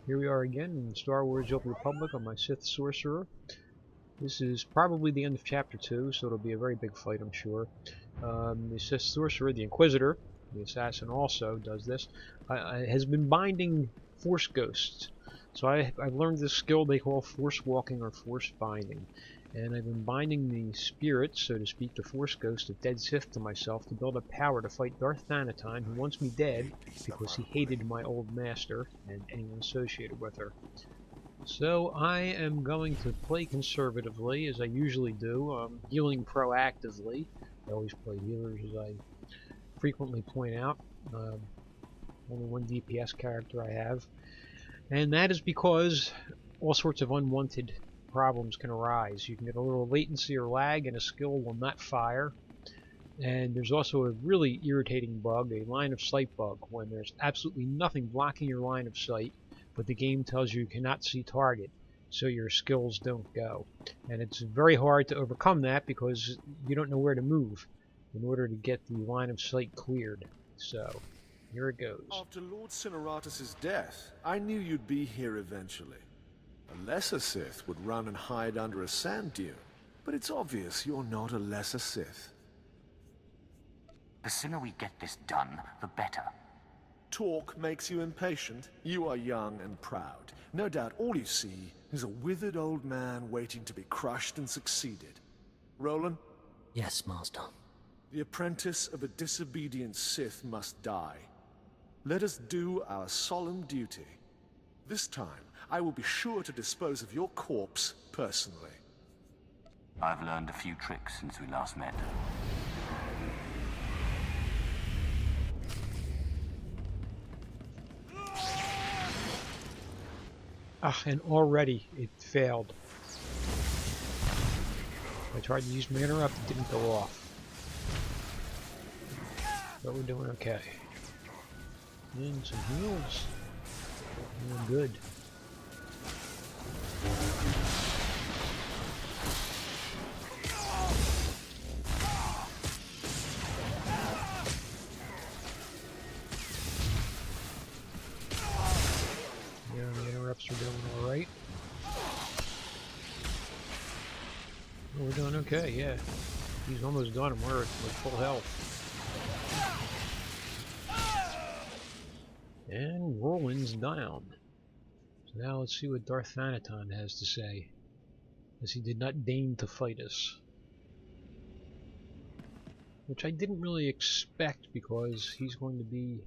Here we are again in Star Wars: The Old Republic on my Sith sorcerer. This is probably the end of Chapter 2, so it'll be a very big fight, I'm sure. The Sith sorcerer, the Inquisitor, the assassin also does this, has been binding Force ghosts. So I've learned this skill they call Force walking or Force binding. And I've been binding the spirits, so to speak, the Force ghost of dead Sith to myself to build up power to fight Darth Thanatine, who wants me dead because he hated my old master and anyone associated with her. So I am going to play conservatively, as I usually do, healing proactively. I always play healers, as I frequently point out. Only one DPS character I have. And that is because all sorts of unwanted problems can arise. You can get a little latency or lag and a skill will not fire. And there's also a really irritating bug, a line of sight bug, when there's absolutely nothing blocking your line of sight, but the game tells you cannot see target, so your skills don't go. And it's very hard to overcome that because you don't know where to move in order to get the line of sight cleared. So, here it goes. After Lord Cineratus' death, I knew you'd be here eventually. A lesser Sith would run and hide under a sand dune, but it's obvious you're not a lesser Sith. The sooner we get this done, the better. Talk makes you impatient. You are young and proud. No doubt all you see is a withered old man waiting to be crushed and succeeded. Roland? Yes, Master. The apprentice of a disobedient Sith must die. Let us do our solemn duty. This time, I will be sure to dispose of your corpse personally. I've learned a few tricks since we last met. And already it failed. I tried to use my interrupt, it didn't go off. But we're doing okay. And some heals. Doing good. Yeah, the interrupts are doing alright. We're doing okay, yeah. He's almost done and we're at full health. And Roland's down. So now let's see what Darth Thanatine has to say, as he did not deign to fight us. Which I didn't really expect, because he's going to be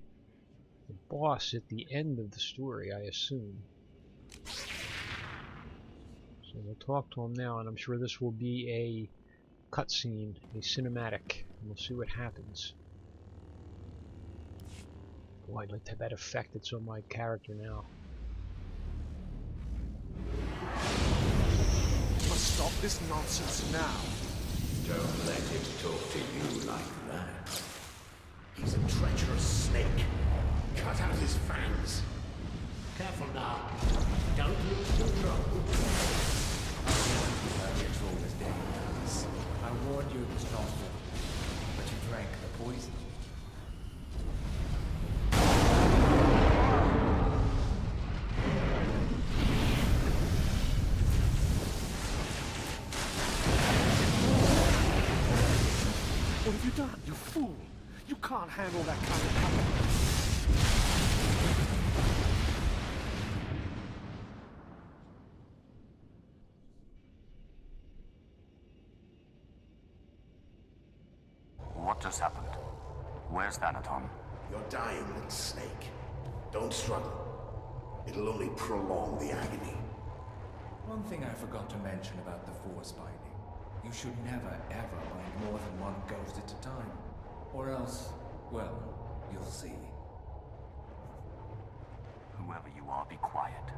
the boss at the end of the story, I assume. So we'll talk to him now, and I'm sure this will be a cutscene, a cinematic, and we'll see what happens. Boy, I'd like to have that effect that's on my character now. You must stop this nonsense now. Don't let him talk to you like that. He's a treacherous snake. Cut out his fangs. Careful now. Don't lose control. Control was dangerous. I warned you it was not good, but you drank the poison. What have you done, you fool? You can't handle that kind of power. What just happened? Where's Thanaton? You're dying, little snake. Don't struggle. It'll only prolong the agony. One thing I forgot to mention about the Force binding. You should never, ever bind more than one ghost at a time. Or else, well, you'll see. Whoever you are, be quiet.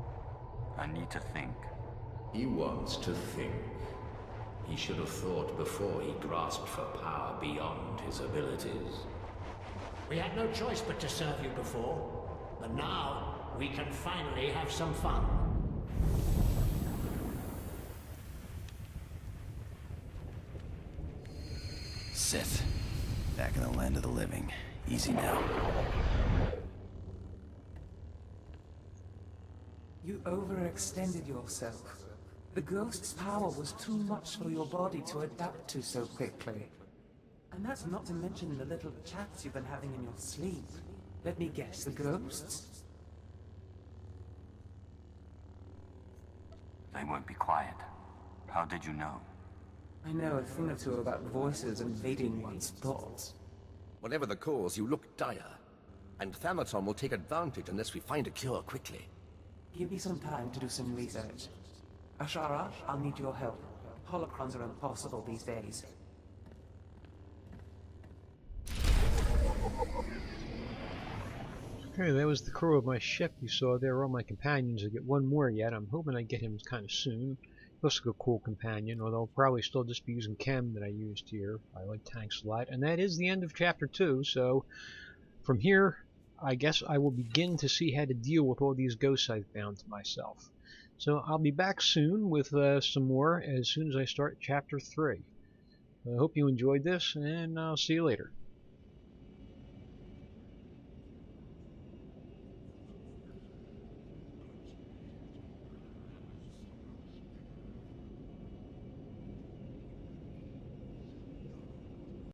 I need to think. He wants to think. He should have thought before he grasped for power beyond his abilities. We had no choice but to serve you before, but now we can finally have some fun. Sith. Back in the land of the living. Easy now. You overextended yourself. The ghost's power was too much for your body to adapt to so quickly. And that's not to mention the little chats you've been having in your sleep. Let me guess, the ghosts? They won't be quiet. How did you know? I know a thing or two about voices invading one's thoughts. Whatever the cause, you look dire. And Thanaton will take advantage unless we find a cure quickly. Give me some time to do some research. Ashara, I'll need your help. Holocrons are impossible these days. Okay, that was the crew of my ship you saw there. All my companions. I get one more yet. I'm hoping I get him kind of soon. Looks like a cool companion, although I'll probably still just be using Chem that I used here. I like tanks a lot. And that is the end of Chapter 2, so from here, I guess I will begin to see how to deal with all these ghosts I've found to myself. So I'll be back soon with some more as soon as I start Chapter 3. I hope you enjoyed this, and I'll see you later.